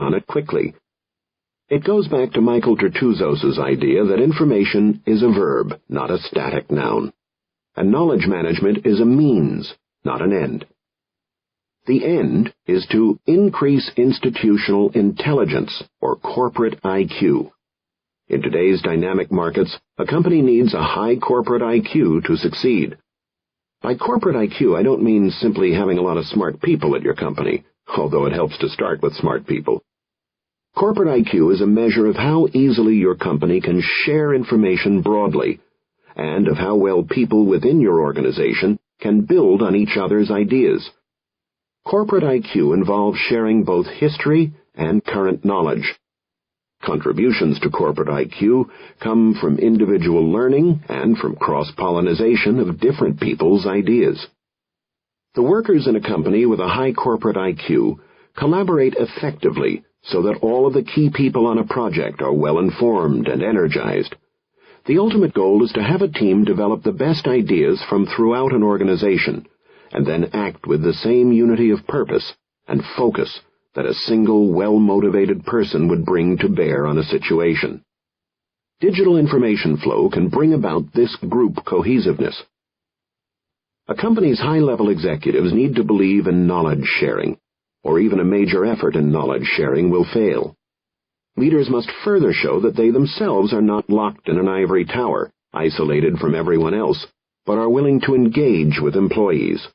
on it quickly. It goes back to Michael Tertuzos's idea that information is a verb, not a static noun, and knowledge management is a means, not an end. The end is to increase institutional intelligence, or corporate IQ. In today's dynamic markets, a company needs a high corporate IQ to succeed. By corporate IQ, I don't mean simply having a lot of smart people at your company, although it helps to start with smart people. Corporate IQ is a measure of how easily your company can share information broadly, and of how well people within your organization can build on each other's ideas. Corporate IQ involves sharing both history and current knowledge. Contributions to corporate IQ come from individual learning and from cross-pollination of different people's ideas. The workers in a company with a high corporate IQ collaborate effectively so that all of the key people on a project are well-informed and energized. The ultimate goal is to have a team develop the best ideas from throughout an organization, and then act with the same unity of purpose and focus that a single, well-motivated person would bring to bear on a situation. Digital information flow can bring about this group cohesiveness. A company's high-level executives need to believe in knowledge sharing, or even a major effort in knowledge sharing will fail. Leaders must further show that they themselves are not locked in an ivory tower, isolated from everyone else, but are willing to engage with employees.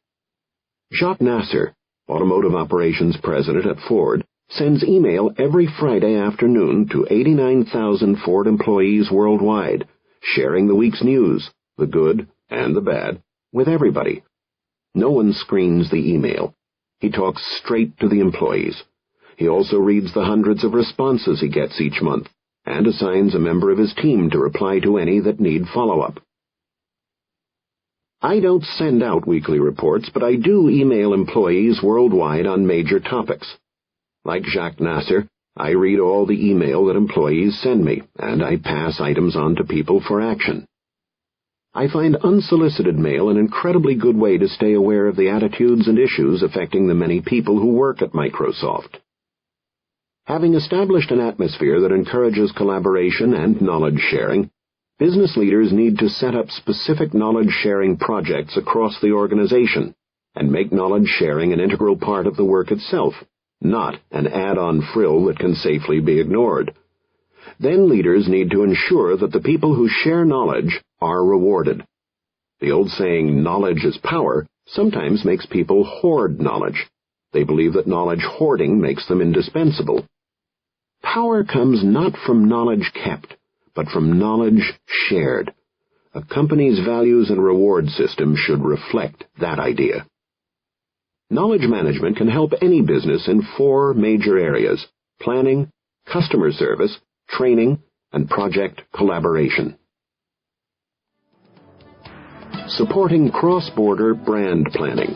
Jacques Nasser, automotive operations president at Ford, sends email every Friday afternoon to 89,000 Ford employees worldwide, sharing the week's news, the good and the bad, with everybody. No one screens the email. He talks straight to the employees. He also reads the hundreds of responses he gets each month, and assigns a member of his team to reply to any that need follow-up. I don't send out weekly reports, but I do email employees worldwide on major topics. Like Jacques Nasser, I read all the email that employees send me, and I pass items on to people for action. I find unsolicited mail an incredibly good way to stay aware of the attitudes and issues affecting the many people who work at Microsoft. Having established an atmosphere that encourages collaboration and knowledge sharing, business leaders need to set up specific knowledge-sharing projects across the organization and make knowledge sharing an integral part of the work itself, not an add-on frill that can safely be ignored. Then leaders need to ensure that the people who share knowledge are rewarded. The old saying, knowledge is power, sometimes makes people hoard knowledge. They believe that knowledge hoarding makes them indispensable. Power comes not from knowledge kept, but from knowledge shared. A company's values and reward system should reflect that idea. Knowledge management can help any business in 4 major areas: planning, customer service, training, and project collaboration. Supporting cross-border brand planning.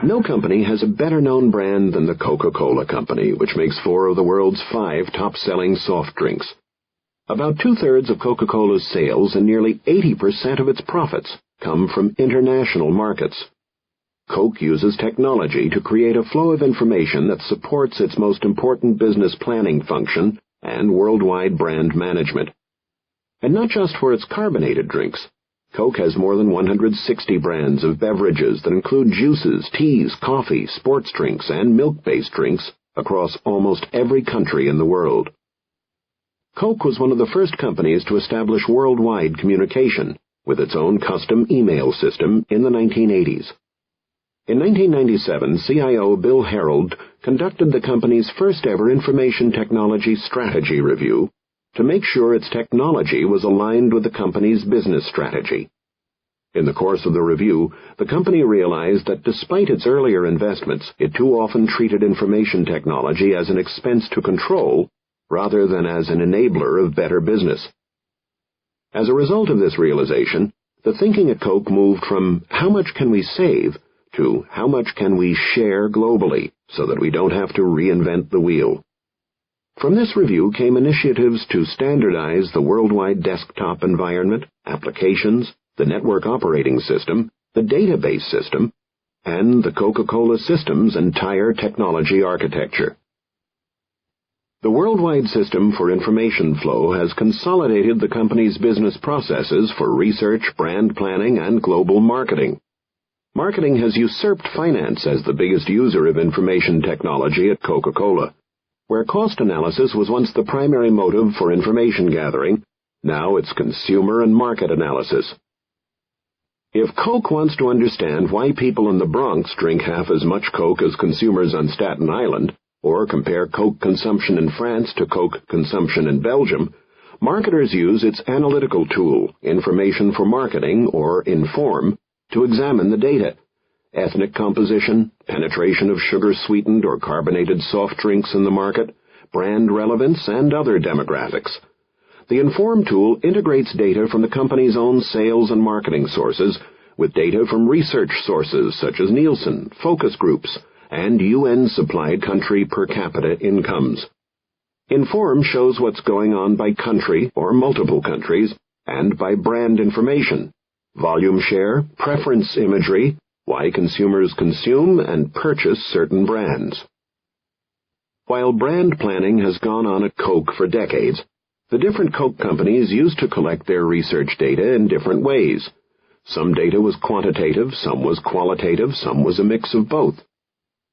No company has a better-known brand than the Coca-Cola Company, which makes 4 of the world's 5 top-selling soft drinks. About 2/3 of Coca-Cola's sales and nearly 80% of its profits come from international markets. Coke uses technology to create a flow of information that supports its most important business planning function and worldwide brand management. And not just for its carbonated drinks. Coke has more than 160 brands of beverages that include juices, teas, coffee, sports drinks, and milk-based drinks across almost every country in the world. Coke was one of the first companies to establish worldwide communication with its own custom email system in the 1980s. In 1997, CIO Bill Harold conducted the company's first-ever information technology strategy review to make sure its technology was aligned with the company's business strategy. In the course of the review, the company realized that despite its earlier investments, it too often treated information technology as an expense to control rather than as an enabler of better business. As a result of this realization, the thinking at Coke moved from how much can we save to how much can we share globally so that we don't have to reinvent the wheel. From this review came initiatives to standardize the worldwide desktop environment, applications, the network operating system, the database system, and the Coca-Cola system's entire technology architecture. The worldwide system for information flow has consolidated the company's business processes for research, brand planning, and global marketing. Marketing has usurped finance as the biggest user of information technology at Coca-Cola. Where cost analysis was once the primary motive for information gathering, now it's consumer and market analysis. If Coke wants to understand why people in the Bronx drink half as much Coke as consumers on Staten Island, or compare Coke consumption in France to Coke consumption in Belgium, marketers use its analytical tool, Information for Marketing, or Inform, to examine the data: ethnic composition, penetration of sugar-sweetened or carbonated soft drinks in the market, brand relevance, and other demographics. The Inform tool integrates data from the company's own sales and marketing sources with data from research sources such as Nielsen, focus groups, and UN-supplied country per capita incomes. Inform shows what's going on by country or multiple countries and by brand information: volume share, preference imagery, why consumers consume and purchase certain brands. While brand planning has gone on at Coke for decades, the different Coke companies used to collect their research data in different ways. Some data was quantitative, some was qualitative, some was a mix of both.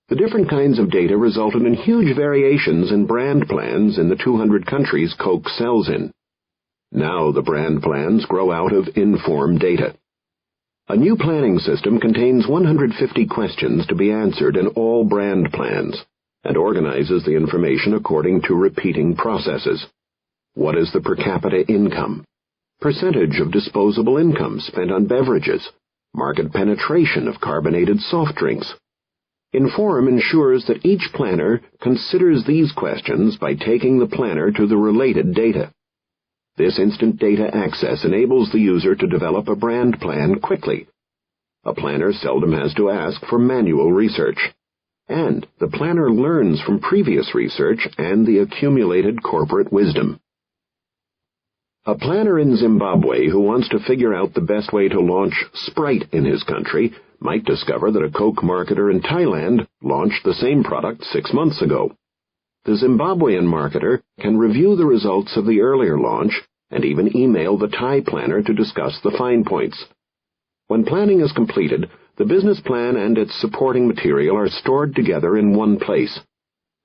The different kinds of data resulted in huge variations in brand plans in the 200 countries Coke sells in. Now the brand plans grow out of Inform data. A new planning system contains 150 questions to be answered in all brand plans, and organizes the information according to repeating processes. What is the per capita income? Percentage of disposable income spent on beverages? Market penetration of carbonated soft drinks? Inform ensures that each planner considers these questions by taking the planner to the related data. This instant data access enables the user to develop a brand plan quickly. A planner seldom has to ask for manual research, and the planner learns from previous research and the accumulated corporate wisdom. A planner in Zimbabwe who wants to figure out the best way to launch Sprite in his country might discover that a Coke marketer in Thailand launched the same product 6 months ago. The Zimbabwean marketer can review the results of the earlier launch and even email the Thai planner to discuss the fine points. When planning is completed, the business plan and its supporting material are stored together in one place.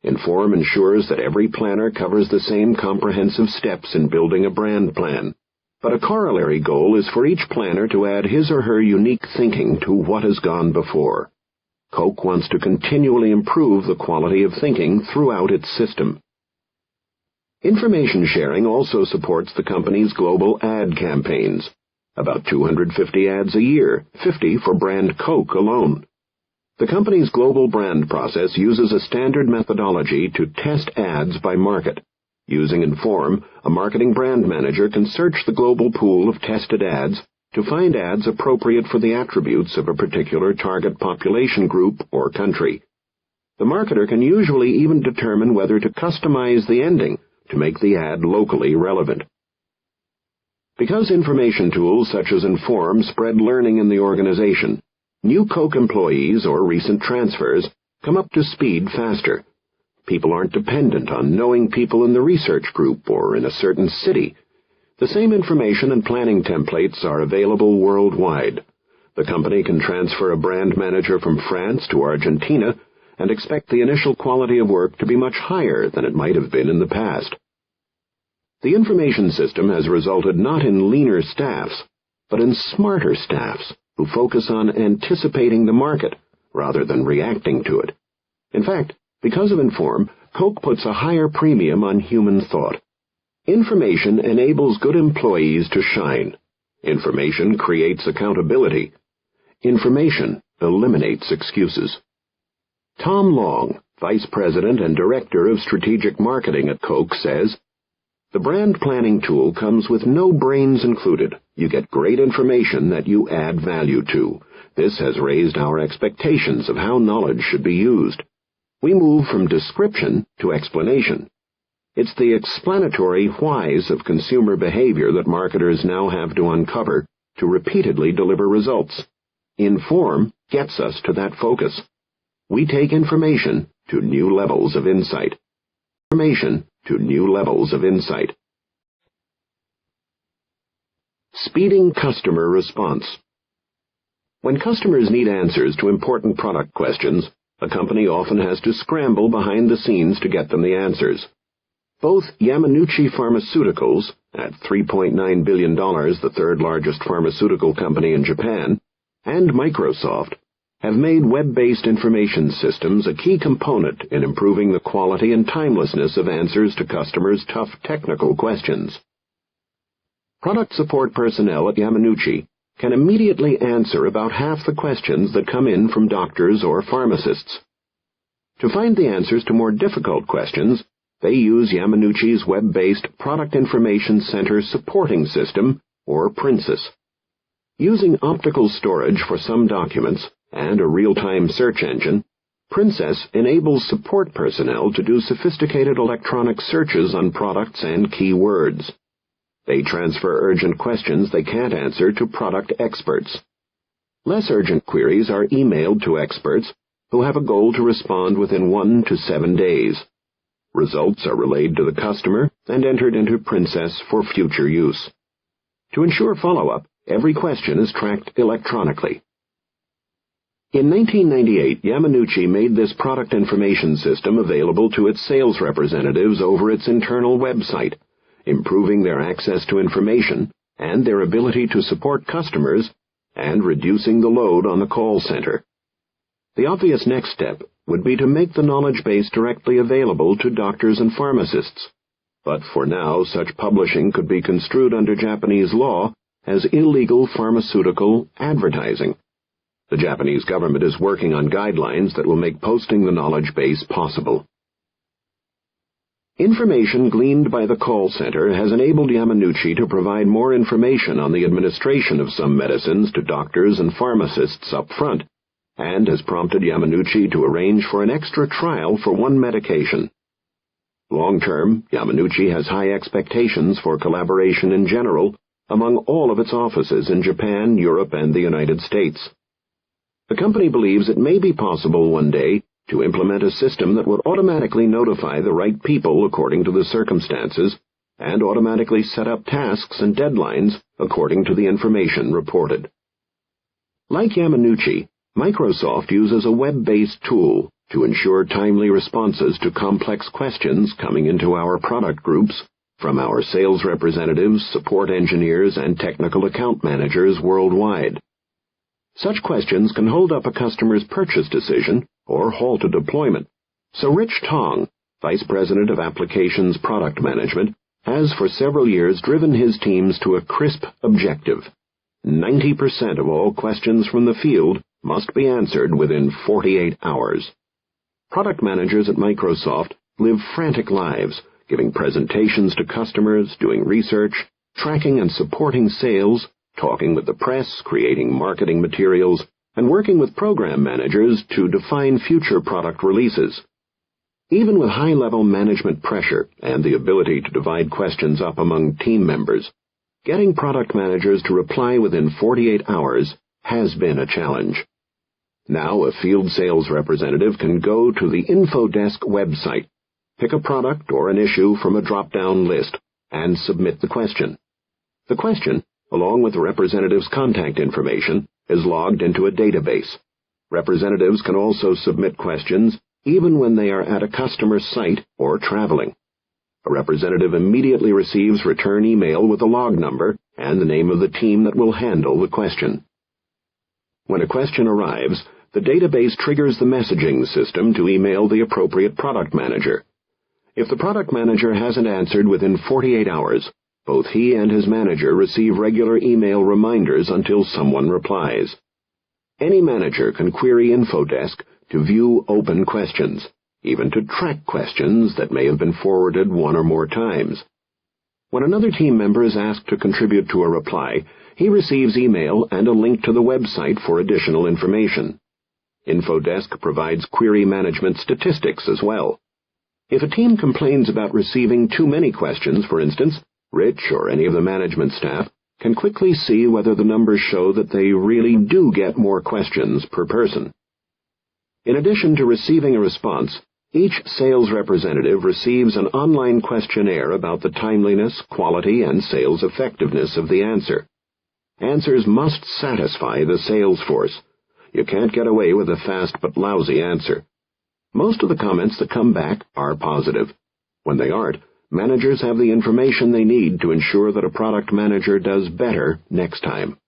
Inform ensures that every planner covers the same comprehensive steps in building a brand plan, but a corollary goal is for each planner to add his or her unique thinking to what has gone before. Coke wants to continually improve the quality of thinking throughout its system. Information sharing also supports the company's global ad campaigns. About 250 ads a year, 50 for brand Coke alone. The company's global brand process uses a standard methodology to test ads by market. Using Inform, a marketing brand manager can search the global pool of tested ads to find ads appropriate for the attributes of a particular target population group or country. The marketer can usually even determine whether to customize the ending to make the ad locally relevant. Because information tools such as Inform spread learning in the organization, new Coke employees or recent transfers come up to speed faster. People aren't dependent on knowing people in the research group or in a certain city. The same information and planning templates are available worldwide. The company can transfer a brand manager from France to Argentina and expect the initial quality of work to be much higher than it might have been in the past. The information system has resulted not in leaner staffs, but in smarter staffs who focus on anticipating the market rather than reacting to it. In fact, because of Inform, Coke puts a higher premium on human thought. Information enables good employees to shine. Information creates accountability. Information eliminates excuses. Tom Long, Vice President and Director of Strategic Marketing at Coke, says, "The brand planning tool comes with no brains included. You get great information that you add value to. This has raised our expectations of how knowledge should be used. We move from description to explanation. It's the explanatory whys of consumer behavior that marketers now have to uncover to repeatedly deliver results. Inform gets us to that focus. We take information to new levels of insight. Information to new levels of insight. Speeding customer response. When customers need answers to important product questions, a company often has to scramble behind the scenes to get them the answers. Both Yamanouchi Pharmaceuticals, at $3.9 billion, the third largest pharmaceutical company in Japan, and Microsoft, have made web-based information systems a key component in improving the quality and timelessness of answers to customers' tough technical questions. Product support personnel at Yamanouchi can immediately answer about half the questions that come in from doctors or pharmacists. To find the answers to more difficult questions, they use Yamanouchi's web-based Product Information Center Supporting System, or PRINCES. Using optical storage for some documents and a real-time search engine, PRINCES enables support personnel to do sophisticated electronic searches on products and key words. They transfer urgent questions they can't answer to product experts. Less urgent queries are emailed to experts who have a goal to respond within 1 to 7 days. Results are relayed to the customer and entered into PRINCES for future use. To ensure follow-up, every question is tracked electronically. In 1998, Yamanouchi made this product information system available to its sales representatives over its internal website, improving their access to information and their ability to support customers and reducing the load on the call center. The obvious next step would be to make the knowledge base directly available to doctors and pharmacists, but for now such publishing could be construed under Japanese law as illegal pharmaceutical advertising. The Japanese government is working on guidelines that will make posting the knowledge base possible. Information gleaned by the call center has enabled Yamanouchi to provide more information on the administration of some medicines to doctors and pharmacists up front, and has prompted Yamanouchi to arrange for an extra trial for one medication. Long-term, Yamanouchi has high expectations for collaboration in general among all of its offices in Japan, Europe, and the United States. The company believes it may be possible one day to implement a system that would automatically notify the right people according to the circumstances and automatically set up tasks and deadlines according to the information reported. Like Yamanouchi, Microsoft uses a web-based tool to ensure timely responses to complex questions coming into our product groups from our sales representatives, support engineers, and technical account managers worldwide. Such questions can hold up a customer's purchase decision or halt a deployment, so Rich Tong, Vice President of Applications Product Management, has for several years driven his teams to a crisp objective. 90% of all questions from the field must be answered within 48 hours. Product managers at Microsoft live frantic lives, giving presentations to customers, doing research, tracking and supporting sales, talking with the press, creating marketing materials, and working with program managers to define future product releases. Even with high-level management pressure and the ability to divide questions up among team members, getting product managers to reply within 48 hours has been a challenge. Now a field sales representative can go to the InfoDesk website, pick a product or an issue from a drop-down list, and submit the question. The question, along with the representative's contact information, is logged into a database. Representatives can also submit questions even when they are at a customer site or traveling. A representative immediately receives return email with a log number and the name of the team that will handle the question. When a question arrives, the database triggers the messaging system to email the appropriate product manager. If the product manager hasn't answered within 48 hours, both he and his manager receive regular email reminders until someone replies. Any manager can query InfoDesk to view open questions, even to track questions that may have been forwarded one or more times. When another team member is asked to contribute to a reply, he receives email and a link to the website for additional information. InfoDesk provides query management statistics as well. If a team complains about receiving too many questions, for instance, Rich or any of the management staff can quickly see whether the numbers show that they really do get more questions per person. In addition to receiving a response, Each sales representative receives an online questionnaire about the timeliness, quality, and sales effectiveness of the answer. Answers must satisfy the sales force. You can't get away with a fast but lousy answer. Most of the comments that come back are positive. When they aren't, managers have the information they need to ensure that a product manager does better next time.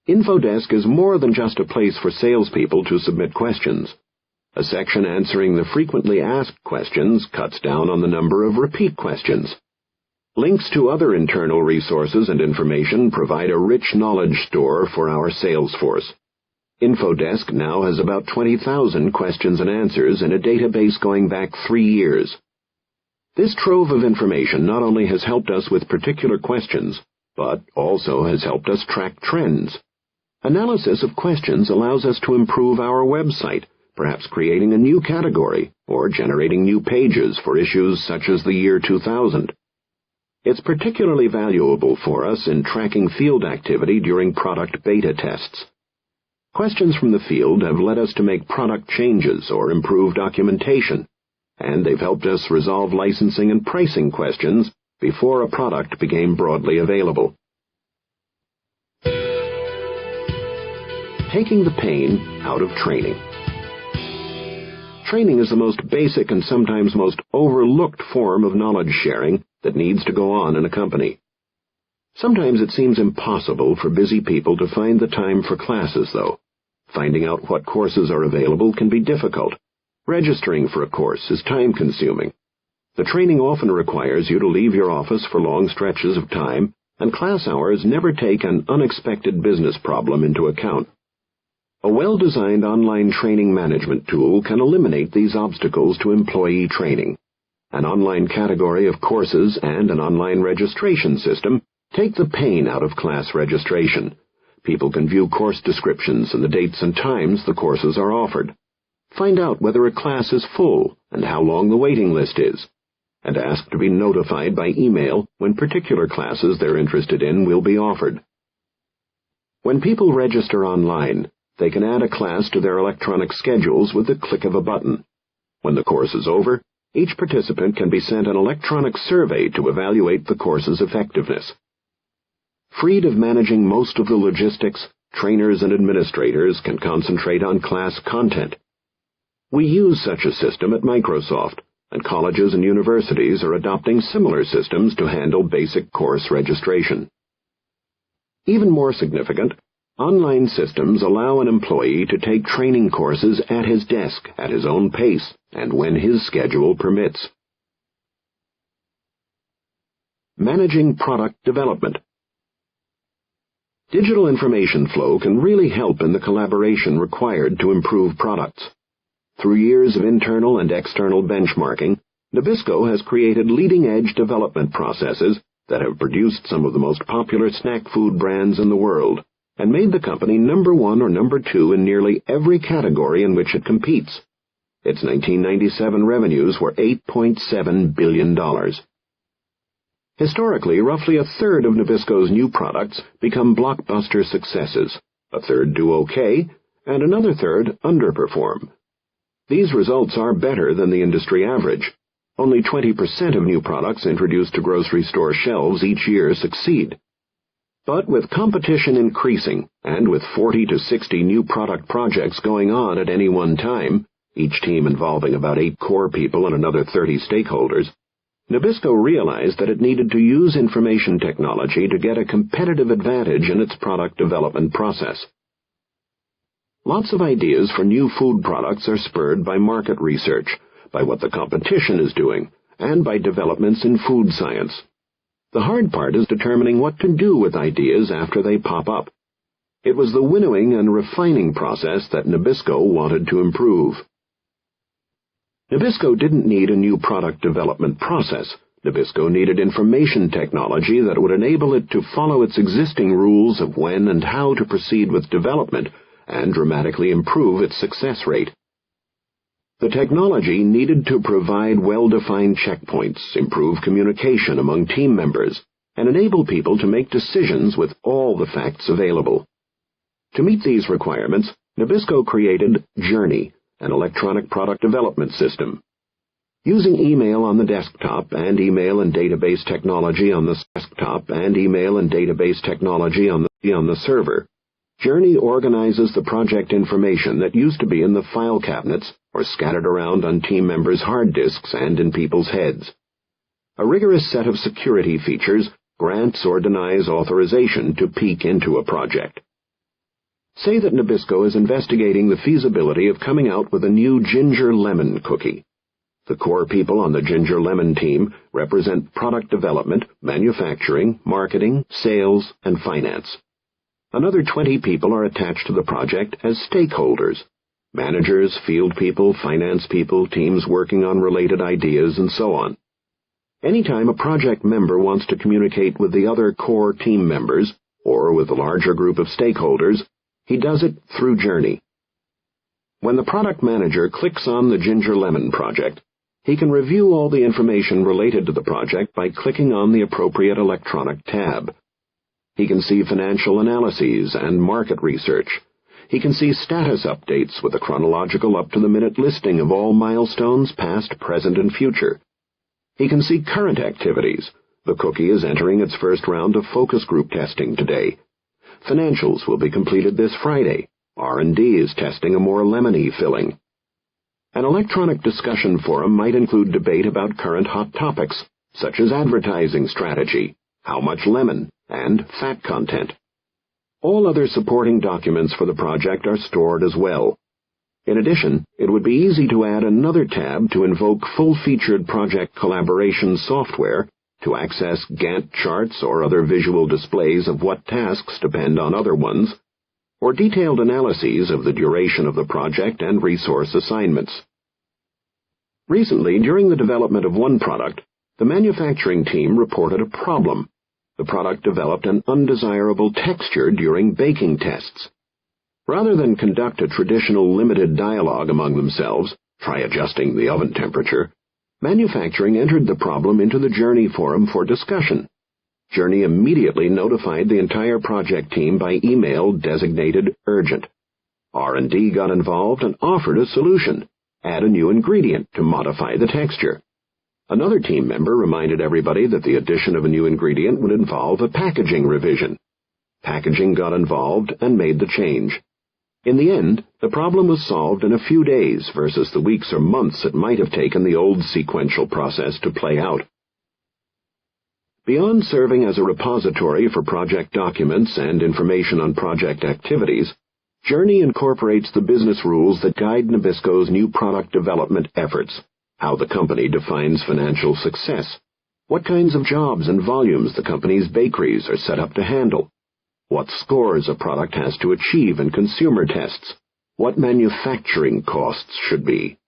InfoDesk is more than just a place for salespeople to submit questions. A section answering the frequently asked questions cuts down on the number of repeat questions. Links to other internal resources and information provide a rich knowledge store for our sales force. InfoDesk now has about 20,000 questions and answers in a database going back 3 years. This trove of information not only has helped us with particular questions, but also has helped us track trends. Analysis of questions allows us to improve our website, perhaps creating a new category or generating new pages for issues such as the year 2000. It's particularly valuable for us in tracking field activity during product beta tests. Questions from the field have led us to make product changes or improve documentation, and they've helped us resolve licensing and pricing questions before a product became broadly available. Taking the pain out of training. Training is the most basic and sometimes most overlooked form of knowledge sharing that needs to go on in a company. Sometimes it seems impossible for busy people to find the time for classes, though. Finding out what courses are available can be difficult. Registering for a course is time-consuming. The training often requires you to leave your office for long stretches of time, and class hours never take an unexpected business problem into account. A well-designed online training management tool can eliminate these obstacles to employee training. An online category of courses and an online registration system take the pain out of class registration. People can view course descriptions and the dates and times the courses are offered. Find out whether a class is full and how long the waiting list is, and ask to be notified by email when particular classes they're interested in will be offered. When people register online, they can add a class to their electronic schedules with the click of a button. When the course is over, each participant can be sent an electronic survey to evaluate the course's effectiveness. Freed of managing most of the logistics, trainers and administrators can concentrate on class content. We use such a system at Microsoft, and colleges and universities are adopting similar systems to handle basic course registration. Even more significant, online systems allow an employee to take training courses at his desk at his own pace and when his schedule permits. Managing product development. Digital information flow can really help in the collaboration required to improve products. Through years of internal and external benchmarking, Nabisco has created leading-edge development processes that have produced some of the most popular snack food brands in the world, and made the company number 1 or number 2 in nearly every category in which it competes. Its 1997 revenues were $8.7 billion. Historically, roughly a third of Nabisco's new products become blockbuster successes, a third do okay, and another third underperform. These results are better than the industry average. Only 20% of new products introduced to grocery store shelves each year succeed. But with competition increasing, and with 40 to 60 new product projects going on at any one time, each team involving about 8 core people and another 30 stakeholders, Nabisco realized that it needed to use information technology to get a competitive advantage in its product development process. Lots of ideas for new food products are spurred by market research, by what the competition is doing, and by developments in food science. The hard part is determining what to do with ideas after they pop up. It was the winnowing and refining process that Nabisco wanted to improve. Nabisco didn't need a new product development process. Nabisco needed information technology that would enable it to follow its existing rules of when and how to proceed with development and dramatically improve its success rate. The technology needed to provide well-defined checkpoints, improve communication among team members, and enable people to make decisions with all the facts available. To meet these requirements, Nabisco created Journey, an electronic product development system. Using email on the desktop and email and database technology on the server, Journey organizes the project information that used to be in the file cabinets or scattered around on team members' hard disks and in people's heads. A rigorous set of security features grants or denies authorization to peek into a project. Say that Nabisco is investigating the feasibility of coming out with a new ginger lemon cookie. The core people on the ginger lemon team represent product development, manufacturing, marketing, sales, and finance. Another 20 people are attached to the project as stakeholders: managers, field people, finance people, teams working on related ideas, and so on. Anytime a project member wants to communicate with the other core team members or with a larger group of stakeholders, he does it through Journey. When the product manager clicks on the Ginger Lemon project, he can review all the information related to the project by clicking on the appropriate electronic tab. He can see financial analyses and market research. He can see status updates with a chronological up-to-the-minute listing of all milestones, past, present, and future. He can see current activities. The cookie is entering its first round of focus group testing today. Financials will be completed this Friday. R&D is testing a more lemony filling. An electronic discussion forum might include debate about current hot topics, such as advertising strategy, how much lemon, and fat content. All other supporting documents for the project are stored as well. In addition, it would be easy to add another tab to invoke full-featured project collaboration software to access Gantt charts or other visual displays of what tasks depend on other ones, or detailed analyses of the duration of the project and resource assignments. Recently, during the development of one product, the manufacturing team reported a problem. The product developed an undesirable texture during baking tests. Rather than conduct a traditional limited dialogue among themselves, try adjusting the oven temperature, manufacturing entered the problem into the Journey forum for discussion. Journey immediately notified the entire project team by email designated urgent. R&D got involved and offered a solution: add a new ingredient to modify the texture. Another team member reminded everybody that the addition of a new ingredient would involve a packaging revision. Packaging got involved and made the change. In the end, the problem was solved in a few days versus the weeks or months it might have taken the old sequential process to play out. Beyond serving as a repository for project documents and information on project activities, Journey incorporates the business rules that guide Nabisco's new product development efforts: how the company defines financial success, what kinds of jobs and volumes the company's bakeries are set up to handle, what scores a product has to achieve in consumer tests, what manufacturing costs should be.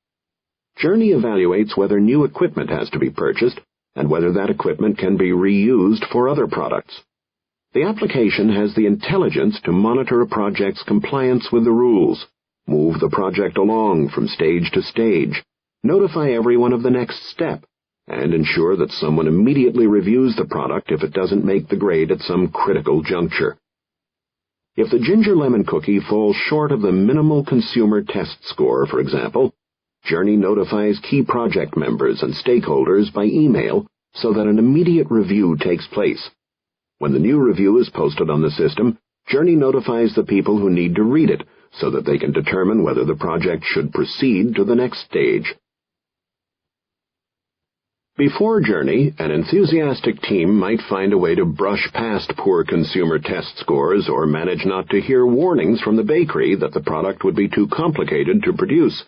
Journey evaluates whether new equipment has to be purchased and whether that equipment can be reused for other products. The application has the intelligence to monitor a project's compliance with the rules, move the project along from stage to stage, notify everyone of the next step, and ensure that someone immediately reviews the product if it doesn't make the grade at some critical juncture. If the ginger lemon cookie falls short of the minimal consumer test score, for example, Journey notifies key project members and stakeholders by email so that an immediate review takes place. When the new review is posted on the system, Journey notifies the people who need to read it so that they can determine whether the project should proceed to the next stage. Before Journey, an enthusiastic team might find a way to brush past poor consumer test scores or manage not to hear warnings from the bakery that the product would be too complicated to produce.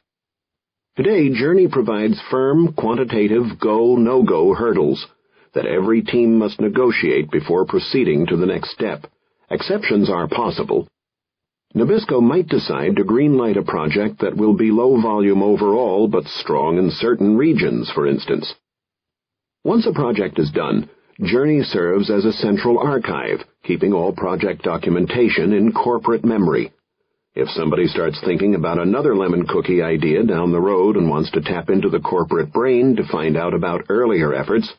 Today, Journey provides firm, quantitative go-no-go hurdles that every team must negotiate before proceeding to the next step. Exceptions are possible. Nabisco might decide to greenlight a project that will be low volume overall but strong in certain regions, for instance. Once a project is done, Journey serves as a central archive, keeping all project documentation in corporate memory. If somebody starts thinking about another lemon cookie idea down the road and wants to tap into the corporate brain to find out about earlier efforts,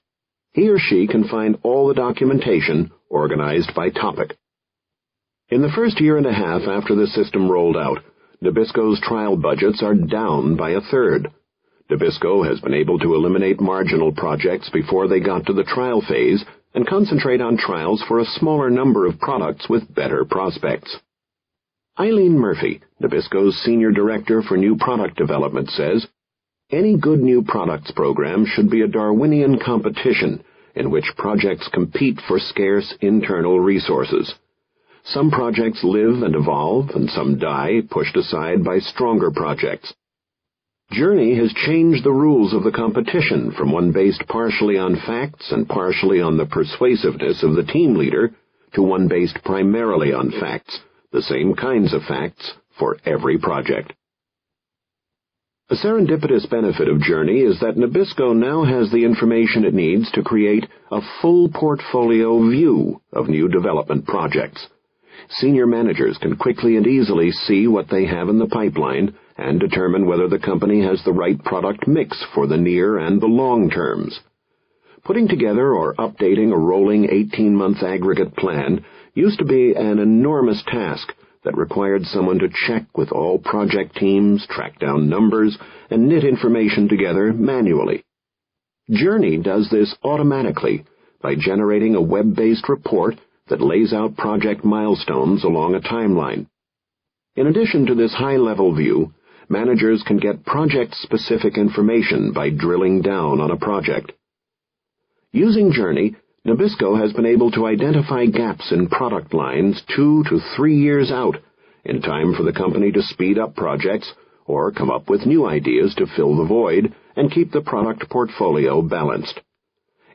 he or she can find all the documentation organized by topic. In the first year and a half after the system rolled out, Nabisco's trial budgets are down by a third. Nabisco has been able to eliminate marginal projects before they got to the trial phase and concentrate on trials for a smaller number of products with better prospects. Eileen Murphy, Nabisco's Senior Director for New Product Development, says, "Any good new products program should be a Darwinian competition in which projects compete for scarce internal resources. Some projects live and evolve, and some die, pushed aside by stronger projects. Journey has changed the rules of the competition from one based partially on facts and partially on the persuasiveness of the team leader to one based primarily on facts, the same kinds of facts, for every project." A serendipitous benefit of Journey is that Nabisco now has the information it needs to create a full portfolio view of new development projects. Senior managers can quickly and easily see what they have in the pipeline and determine whether the company has the right product mix for the near and the long terms. Putting together or updating a rolling 18-month aggregate plan used to be an enormous task that required someone to check with all project teams, track down numbers, and knit information together manually. Journey does this automatically by generating a web-based report that lays out project milestones along a timeline. In addition to this high-level view, managers can get project-specific information by drilling down on a project. Using Journey, Nabisco has been able to identify gaps in product lines 2 to 3 years out, in time for the company to speed up projects or come up with new ideas to fill the void and keep the product portfolio balanced.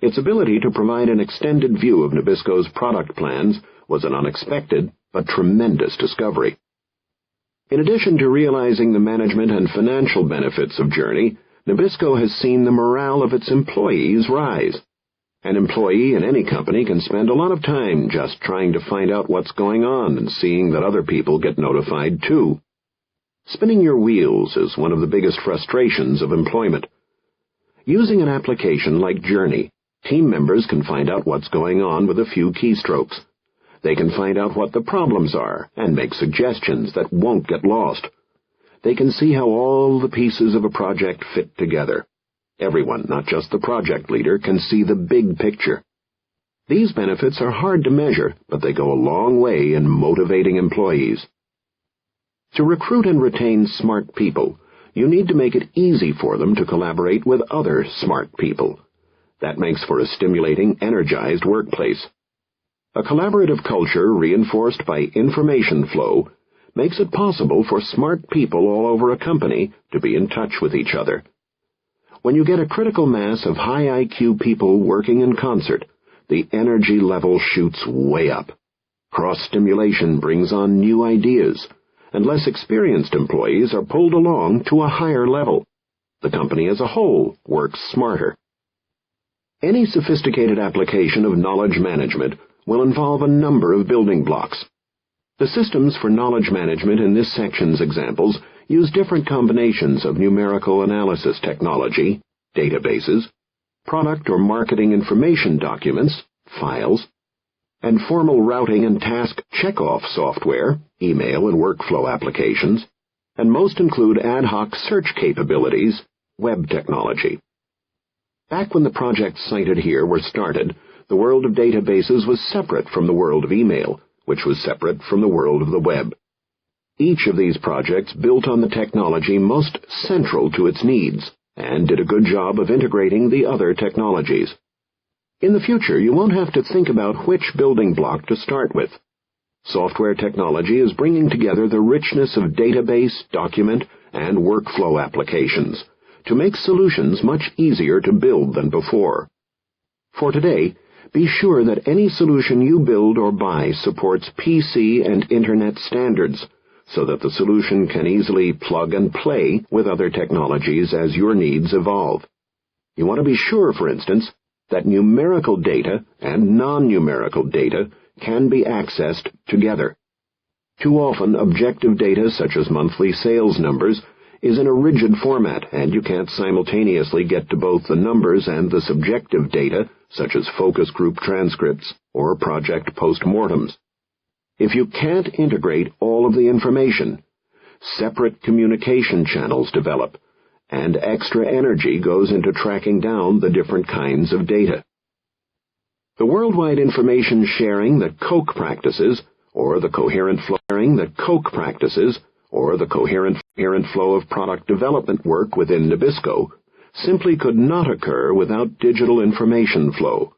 Its ability to provide an extended view of Nabisco's product plans was an unexpected but tremendous discovery. In addition to realizing the management and financial benefits of Journey, Nabisco has seen the morale of its employees rise. An employee in any company can spend a lot of time just trying to find out what's going on and seeing that other people get notified too. Spinning your wheels is one of the biggest frustrations of employment. Using an application like Journey, team members can find out what's going on with a few keystrokes. They can find out what the problems are and make suggestions that won't get lost. They can see how all the pieces of a project fit together. Everyone, not just the project leader, can see the big picture. These benefits are hard to measure, but they go a long way in motivating employees. To recruit and retain smart people, you need to make it easy for them to collaborate with other smart people. That makes for a stimulating, energized workplace. A collaborative culture reinforced by information flow makes it possible for smart people all over a company to be in touch with each other. When you get a critical mass of high IQ people working in concert, the energy level shoots way up. Cross-stimulation brings on new ideas, and less experienced employees are pulled along to a higher level. The company as a whole works smarter. Any sophisticated application of knowledge management will involve a number of building blocks. The systems for knowledge management in this section's examples use different combinations of numerical analysis technology, databases, product or marketing information documents, files, and formal routing and task checkoff software, email and workflow applications, and most include ad hoc search capabilities, web technology. Back when the projects cited here were started, the world of databases was separate from the world of email, which was separate from the world of the web. Each of these projects built on the technology most central to its needs and did a good job of integrating the other technologies. In the future, you won't have to think about which building block to start with. Software technology is bringing together the richness of database, document, and workflow applications to make solutions much easier to build than before. For today, be sure that any solution you build or buy supports PC and Internet standards, so that the solution can easily plug and play with other technologies as your needs evolve. You want to be sure, for instance, that numerical data and non-numerical data can be accessed together. Too often, objective data such as monthly sales numbers is in a rigid format, and you can't simultaneously get to both the numbers and the subjective data, such as focus group transcripts or project postmortems. If you can't integrate all of the information, separate communication channels develop, and extra energy goes into tracking down the different kinds of data. The worldwide information sharing that Coke practices, or the coherent flow of product development work within Nabisco, simply could not occur without digital information flow.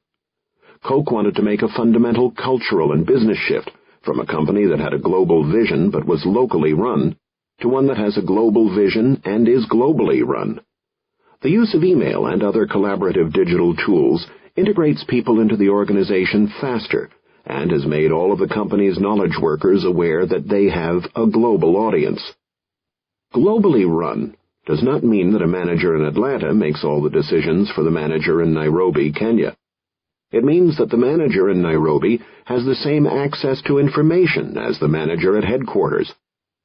Coke wanted to make a fundamental cultural and business shift from a company that had a global vision but was locally run to one that has a global vision and is globally run. The use of email and other collaborative digital tools integrates people into the organization faster and has made all of the company's knowledge workers aware that they have a global audience. Globally run does not mean that a manager in Atlanta makes all the decisions for the manager in Nairobi, Kenya. It means that the manager in Nairobi has the same access to information as the manager at headquarters,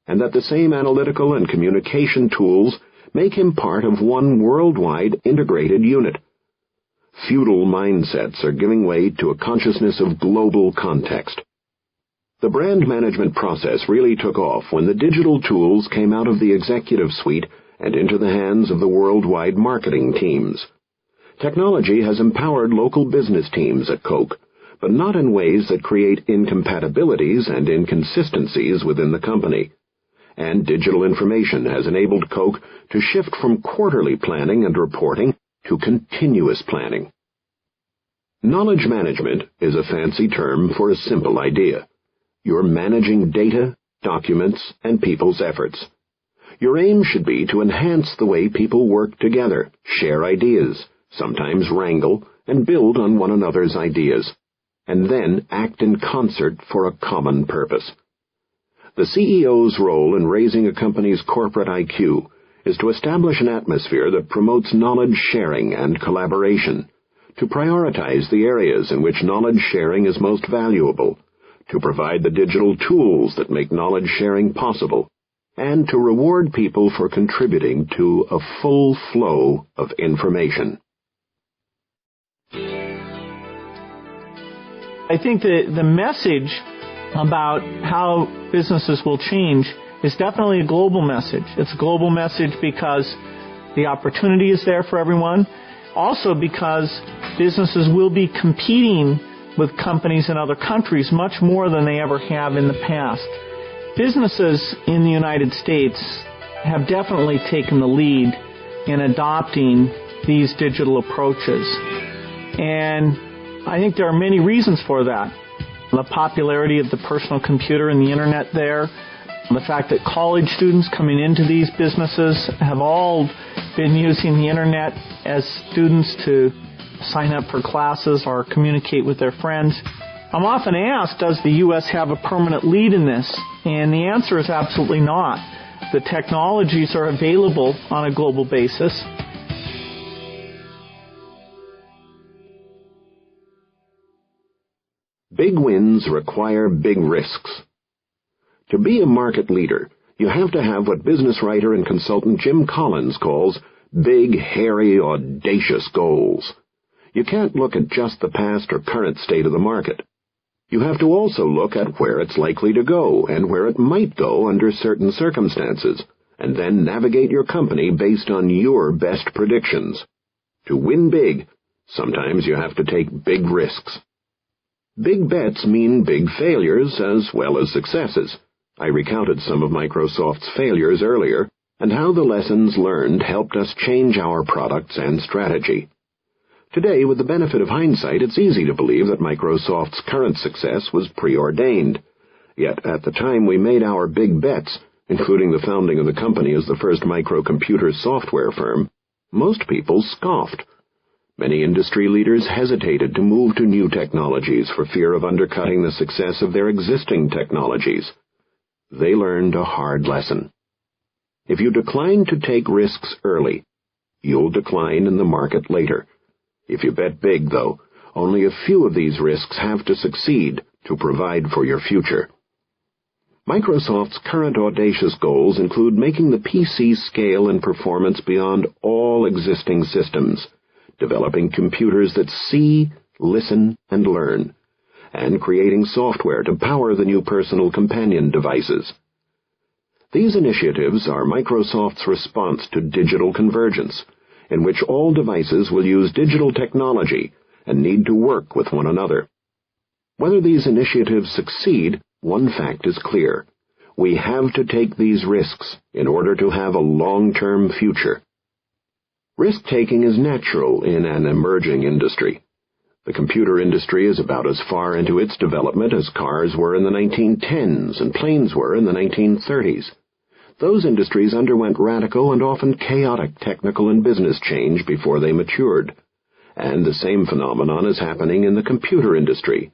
and that the same analytical and communication tools make him part of one worldwide integrated unit. Feudal mindsets are giving way to a consciousness of global context. The brand management process really took off when the digital tools came out of the executive suite and into the hands of the worldwide marketing teams. Technology has empowered local business teams at Coke, but not in ways that create incompatibilities and inconsistencies within the company. And digital information has enabled Coke to shift from quarterly planning and reporting to continuous planning. Knowledge management is a fancy term for a simple idea. You're managing data, documents, and people's efforts. Your aim should be to enhance the way people work together, share ideas, sometimes wrangle, and build on one another's ideas, and then act in concert for a common purpose. The CEO's role in raising a company's corporate IQ is to establish an atmosphere that promotes knowledge sharing and collaboration, to prioritize the areas in which knowledge sharing is most valuable, to provide the digital tools that make knowledge sharing possible, and to reward people for contributing to a full flow of information. I think the message about how businesses will change is definitely a global message. It's a global message because the opportunity is there for everyone, also because businesses will be competing with companies in other countries much more than they ever have in the past. Businesses in the United States have definitely taken the lead in adopting these digital approaches. And I think there are many reasons for that. The popularity of the personal computer and the internet there, the fact that college students coming into these businesses have all been using the internet as students to sign up for classes or communicate with their friends. I'm often asked, does the U.S. have a permanent lead in this? And the answer is absolutely not. The technologies are available on a global basis. Big wins require big risks. To be a market leader, you have to have what business writer and consultant Jim Collins calls big, hairy, audacious goals. You can't look at just the past or current state of the market. You have to also look at where it's likely to go and where it might go under certain circumstances, and then navigate your company based on your best predictions. To win big, sometimes you have to take big risks. Big bets mean big failures as well as successes. I recounted some of Microsoft's failures earlier, and how the lessons learned helped us change our products and strategy. Today, with the benefit of hindsight, it's easy to believe that Microsoft's current success was preordained. Yet, at the time we made our big bets, including the founding of the company as the first microcomputer software firm, most people scoffed. Many industry leaders hesitated to move to new technologies for fear of undercutting the success of their existing technologies. They learned a hard lesson. If you decline to take risks early, you'll decline in the market later. If you bet big, though, only a few of these risks have to succeed to provide for your future. Microsoft's current audacious goals include making the PC scale in performance beyond all existing systems, developing computers that see, listen, and learn, and creating software to power the new personal companion devices. These initiatives are Microsoft's response to digital convergence, in which all devices will use digital technology and need to work with one another. Whether these initiatives succeed, one fact is clear. We have to take these risks in order to have a long-term future. Risk-taking is natural in an emerging industry. The computer industry is about as far into its development as cars were in the 1910s and planes were in the 1930s. Those industries underwent radical and often chaotic technical and business change before they matured. And the same phenomenon is happening in the computer industry.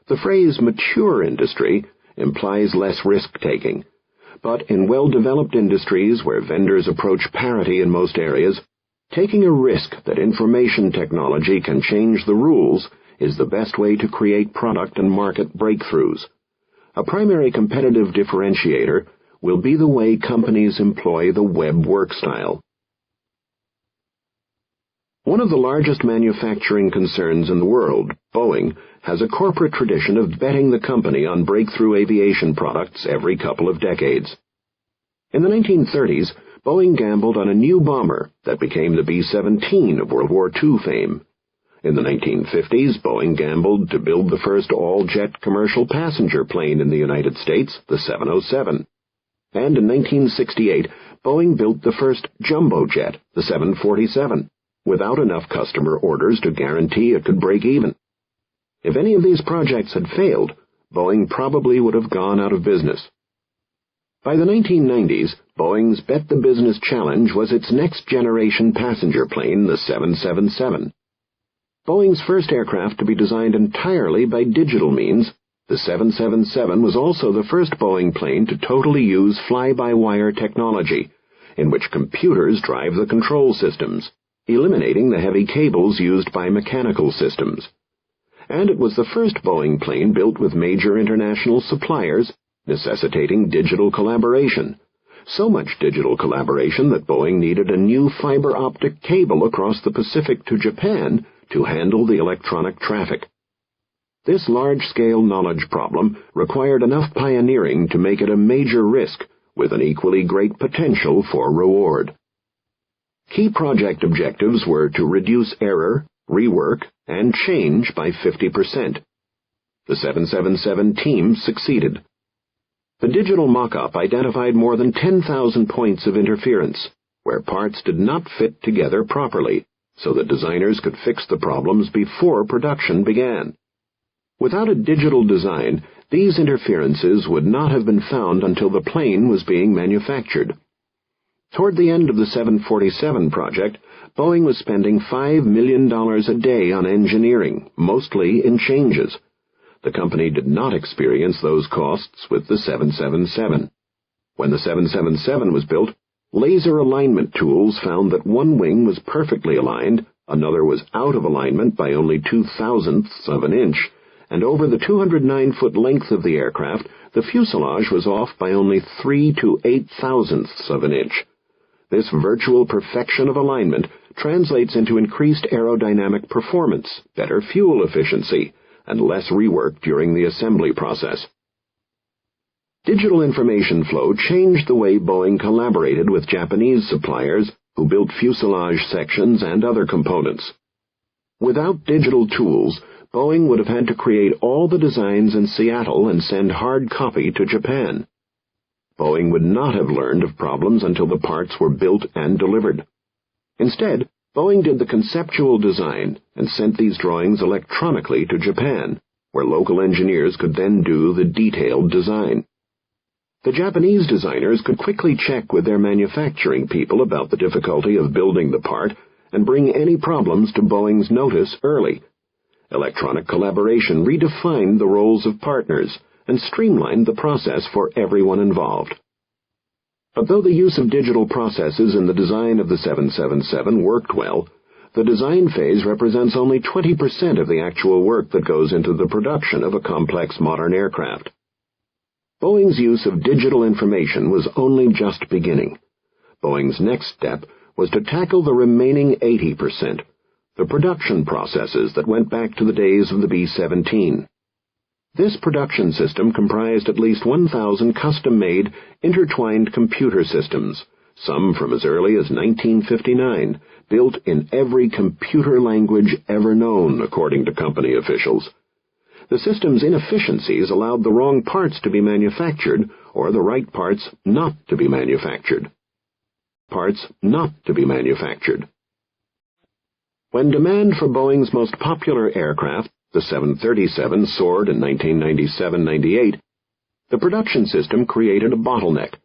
The phrase mature industry implies less risk-taking, but in well-developed industries where vendors approach parity in most areas, taking a risk that information technology can change the rules is the best way to create product and market breakthroughs. A primary competitive differentiator will be the way companies employ the web work style. One of the largest manufacturing concerns in the world, Boeing, has a corporate tradition of betting the company on breakthrough aviation products every couple of decades. In the 1930s, Boeing gambled on a new bomber that became the B-17 of World War II fame. In the 1950s, Boeing gambled to build the first all-jet commercial passenger plane in the United States, the 707. And in 1968, Boeing built the first jumbo jet, the 747, without enough customer orders to guarantee it could break even. If any of these projects had failed, Boeing probably would have gone out of business. By the 1990s, Boeing's Bet the Business challenge was its next-generation passenger plane, the 777. Boeing's first aircraft to be designed entirely by digital means, the 777 was also the first Boeing plane to totally use fly-by-wire technology, in which computers drive the control systems, eliminating the heavy cables used by mechanical systems. And it was the first Boeing plane built with major international suppliers, necessitating digital collaboration. So much digital collaboration that Boeing needed a new fiber optic cable across the Pacific to Japan to handle the electronic traffic. This large-scale knowledge problem required enough pioneering to make it a major risk, with an equally great potential for reward. Key project objectives were to reduce error, rework, and change by 50%. The 777 team succeeded. The digital mock-up identified more than 10,000 points of interference, where parts did not fit together properly, so that designers could fix the problems before production began. Without a digital design, these interferences would not have been found until the plane was being manufactured. Toward the end of the 747 project, Boeing was spending $5 million a day on engineering, mostly in changes. The company did not experience those costs with the 777. When the 777 was built, laser alignment tools found that one wing was perfectly aligned, another was out of alignment by only 0.002 of an inch, and over the 209-foot length of the aircraft, the fuselage was off by only 3 to 0.008 of an inch. This virtual perfection of alignment translates into increased aerodynamic performance, better fuel efficiency, and less rework during the assembly process. Digital information flow changed the way Boeing collaborated with Japanese suppliers who built fuselage sections and other components. Without digital tools, Boeing would have had to create all the designs in Seattle and send hard copy to Japan. Boeing would not have learned of problems until the parts were built and delivered. Instead, Boeing did the conceptual design and sent these drawings electronically to Japan, where local engineers could then do the detailed design. The Japanese designers could quickly check with their manufacturing people about the difficulty of building the part and bring any problems to Boeing's notice early. Electronic collaboration redefined the roles of partners and streamlined the process for everyone involved. But though the use of digital processes in the design of the 777 worked well, the design phase represents only 20% of the actual work that goes into the production of a complex modern aircraft. Boeing's use of digital information was only just beginning. Boeing's next step was to tackle the remaining 80%, the production processes that went back to the days of the B-17. This production system comprised at least 1,000 custom-made, intertwined computer systems, some from as early as 1959, built in every computer language ever known, according to company officials. The system's inefficiencies allowed the wrong parts to be manufactured, or the right parts not to be manufactured. Parts not to be manufactured. When demand for Boeing's most popular aircraft, the 737, soared in 1997-98, the production system created a bottleneck.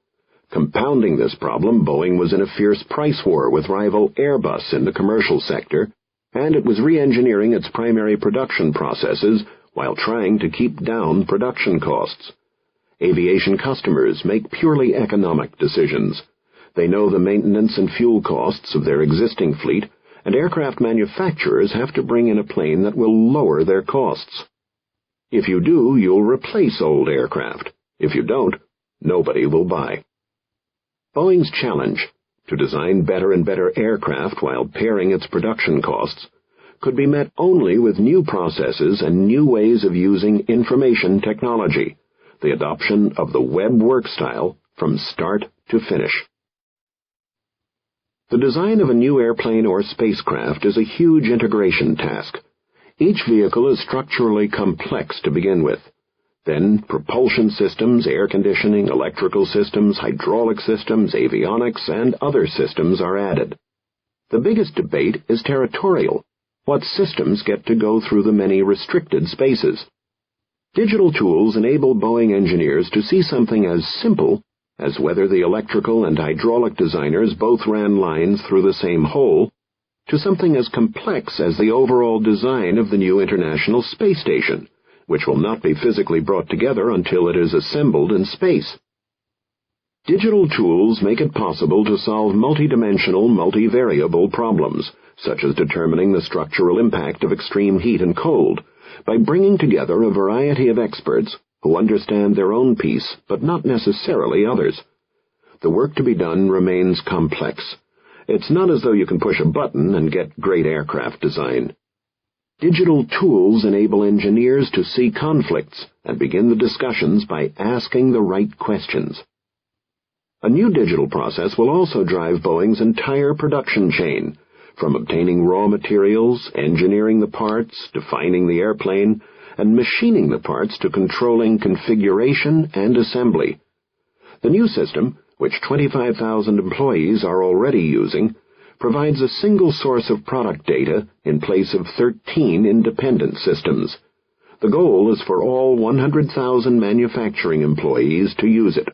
Compounding this problem, Boeing was in a fierce price war with rival Airbus in the commercial sector, and it was re-engineering its primary production processes while trying to keep down production costs. Aviation customers make purely economic decisions. They know the maintenance and fuel costs of their existing fleet, and aircraft manufacturers have to bring in a plane that will lower their costs. If you do, you'll replace old aircraft. If you don't, nobody will buy. Boeing's challenge, to design better and better aircraft while paring its production costs, could be met only with new processes and new ways of using information technology, the adoption of the web work style from start to finish. The design of a new airplane or spacecraft is a huge integration task. Each vehicle is structurally complex to begin with. Then propulsion systems, air conditioning, electrical systems, hydraulic systems, avionics, and other systems are added. The biggest debate is territorial. What systems get to go through the many restricted spaces? Digital tools enable Boeing engineers to see something as simple as whether the electrical and hydraulic designers both ran lines through the same hole, to something as complex as the overall design of the new International Space Station, which will not be physically brought together until it is assembled in space. Digital tools make it possible to solve multidimensional, multivariable problems, such as determining the structural impact of extreme heat and cold, by bringing together a variety of experts who understand their own piece, but not necessarily others. The work to be done remains complex. It's not as though you can push a button and get great aircraft design. Digital tools enable engineers to see conflicts and begin the discussions by asking the right questions. A new digital process will also drive Boeing's entire production chain, from obtaining raw materials, engineering the parts, defining the airplane, and machining the parts to controlling configuration and assembly. The new system, which 25,000 employees are already using, provides a single source of product data in place of 13 independent systems. The goal is for all 100,000 manufacturing employees to use it.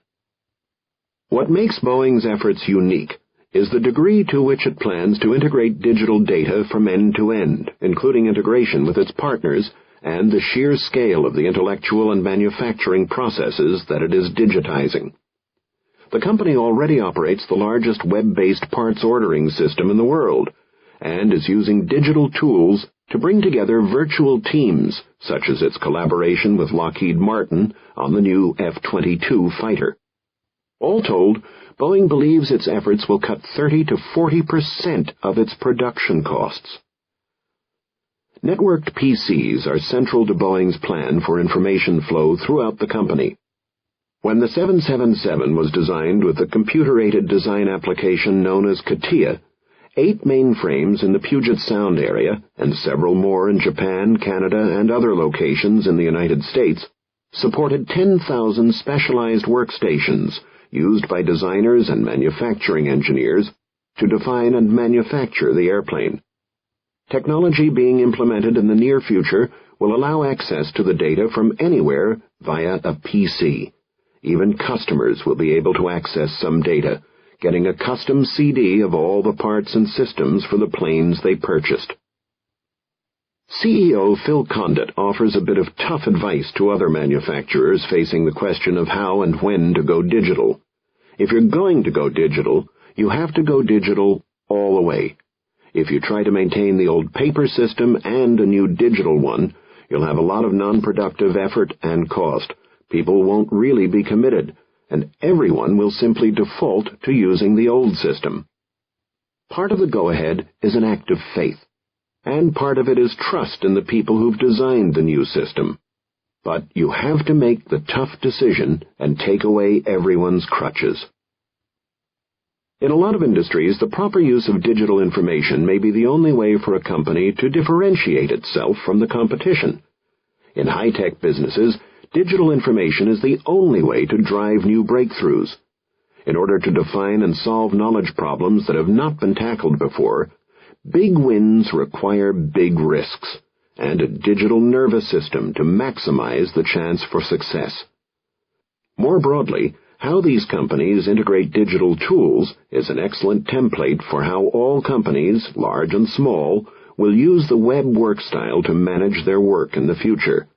What makes Boeing's efforts unique is the degree to which it plans to integrate digital data from end to end, including integration with its partners, and the sheer scale of the intellectual and manufacturing processes that it is digitizing. The company already operates the largest web-based parts ordering system in the world, and is using digital tools to bring together virtual teams, such as its collaboration with Lockheed Martin on the new F-22 fighter. All told, Boeing believes its efforts will cut 30 to 40% of its production costs. Networked PCs are central to Boeing's plan for information flow throughout the company. When the 777 was designed with the computer-aided design application known as CATIA, 8 mainframes in the Puget Sound area, and several more in Japan, Canada, and other locations in the United States, supported 10,000 specialized workstations used by designers and manufacturing engineers to define and manufacture the airplane. Technology being implemented in the near future will allow access to the data from anywhere via a PC. Even customers will be able to access some data, getting a custom CD of all the parts and systems for the planes they purchased. CEO Phil Condit offers a bit of tough advice to other manufacturers facing the question of how and when to go digital. If you're going to go digital, you have to go digital all the way. If you try to maintain the old paper system and a new digital one, you'll have a lot of non-productive effort and cost. People won't really be committed, and everyone will simply default to using the old system. Part of the go-ahead is an act of faith, and part of it is trust in the people who've designed the new system. But you have to make the tough decision and take away everyone's crutches. In a lot of industries, the proper use of digital information may be the only way for a company to differentiate itself from the competition. In high-tech businesses, digital information is the only way to drive new breakthroughs. In order to define and solve knowledge problems that have not been tackled before, big wins require big risks and a digital nervous system to maximize the chance for success. More broadly, how these companies integrate digital tools is an excellent template for how all companies, large and small, will use the web work style to manage their work in the future.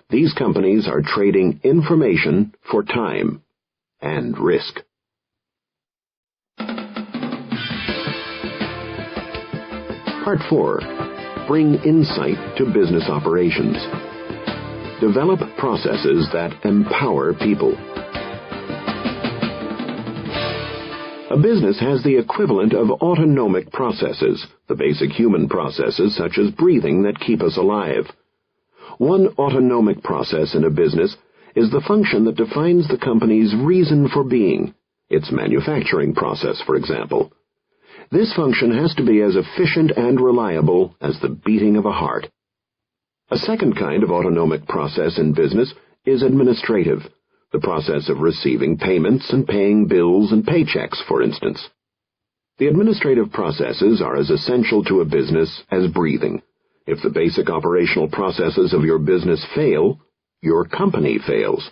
These companies are trading information for time and risk. Part 4. Bring insight to business operations. Develop processes that empower people. A business has the equivalent of autonomic processes, the basic human processes such as breathing that keep us alive. One autonomic process in a business is the function that defines the company's reason for being, its manufacturing process, for example. This function has to be as efficient and reliable as the beating of a heart. A second kind of autonomic process in business is administrative, the process of receiving payments and paying bills and paychecks, for instance. The administrative processes are as essential to a business as breathing. If the basic operational processes of your business fail, your company fails.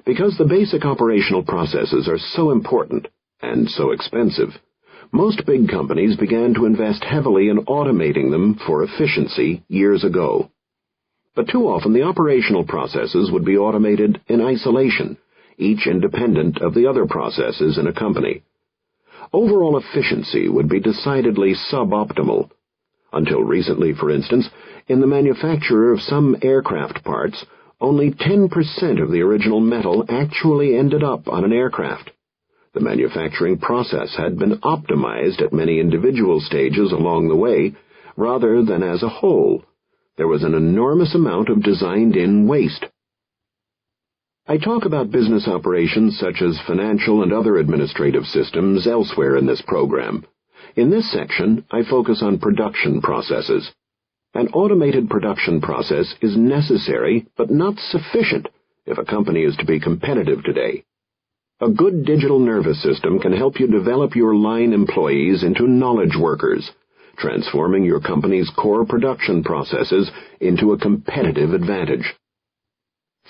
Because the basic operational processes are so important and so expensive, most big companies began to invest heavily in automating them for efficiency years ago. But too often the operational processes would be automated in isolation, each independent of the other processes in a company. Overall efficiency would be decidedly suboptimal. Until recently, for instance, in the manufacture of some aircraft parts, only 10% of the original metal actually ended up on an aircraft. The manufacturing process had been optimized at many individual stages along the way, rather than as a whole. There was an enormous amount of designed-in waste. I talk about business operations such as financial and other administrative systems elsewhere in this program. In this section, I focus on production processes. An automated production process is necessary but not sufficient if a company is to be competitive today. A good digital nervous system can help you develop your line employees into knowledge workers, transforming your company's core production processes into a competitive advantage.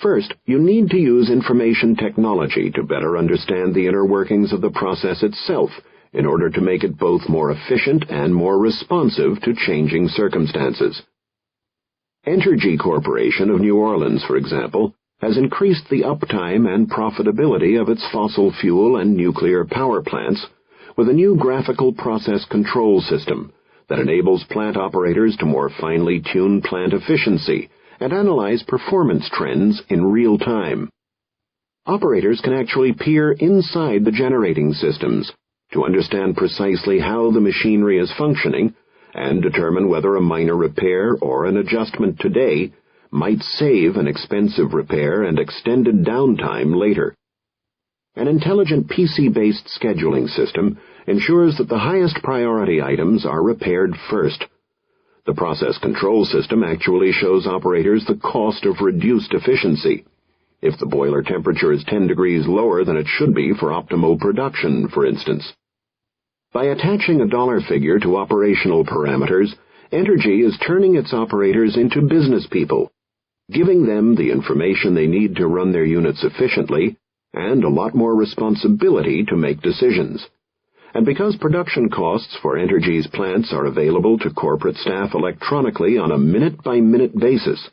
First, you need to use information technology to better understand the inner workings of the process itself in order to make it both more efficient and more responsive to changing circumstances. Entergy Corporation of New Orleans, for example, has increased the uptime and profitability of its fossil fuel and nuclear power plants with a new graphical process control system that enables plant operators to more finely tune plant efficiency and analyze performance trends in real time. Operators can actually peer inside the generating systems to understand precisely how the machinery is functioning and determine whether a minor repair or an adjustment today might save an expensive repair and extended downtime later. An intelligent PC-based scheduling system ensures that the highest priority items are repaired first. The process control system actually shows operators the cost of reduced efficiency. If the boiler temperature is 10 degrees lower than it should be for optimal production, for instance. By attaching a dollar figure to operational parameters, Entergy is turning its operators into business people, giving them the information they need to run their units efficiently and a lot more responsibility to make decisions. And because production costs for Entergy's plants are available to corporate staff electronically on a minute-by-minute basis,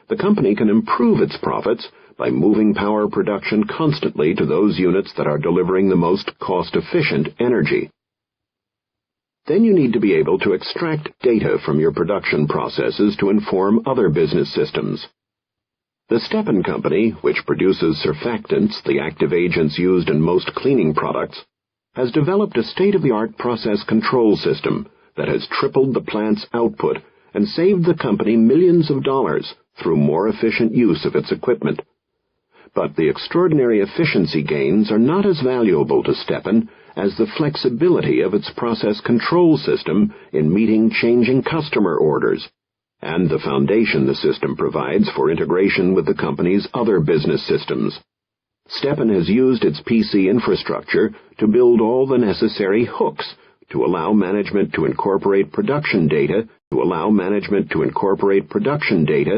the company can improve its profits by moving power production constantly to those units that are delivering the most cost-efficient energy. Then you need to be able to extract data from your production processes to inform other business systems. The Stepan Company, which produces surfactants, the active agents used in most cleaning products, has developed a state-of-the-art process control system that has tripled the plant's output and saved the company millions of dollars through more efficient use of its equipment. But the extraordinary efficiency gains are not as valuable to Stepan as the flexibility of its process control system in meeting changing customer orders, and the foundation the system provides for integration with the company's other business systems. Stepan has used its PC infrastructure to build all the necessary hooks to allow management to incorporate production data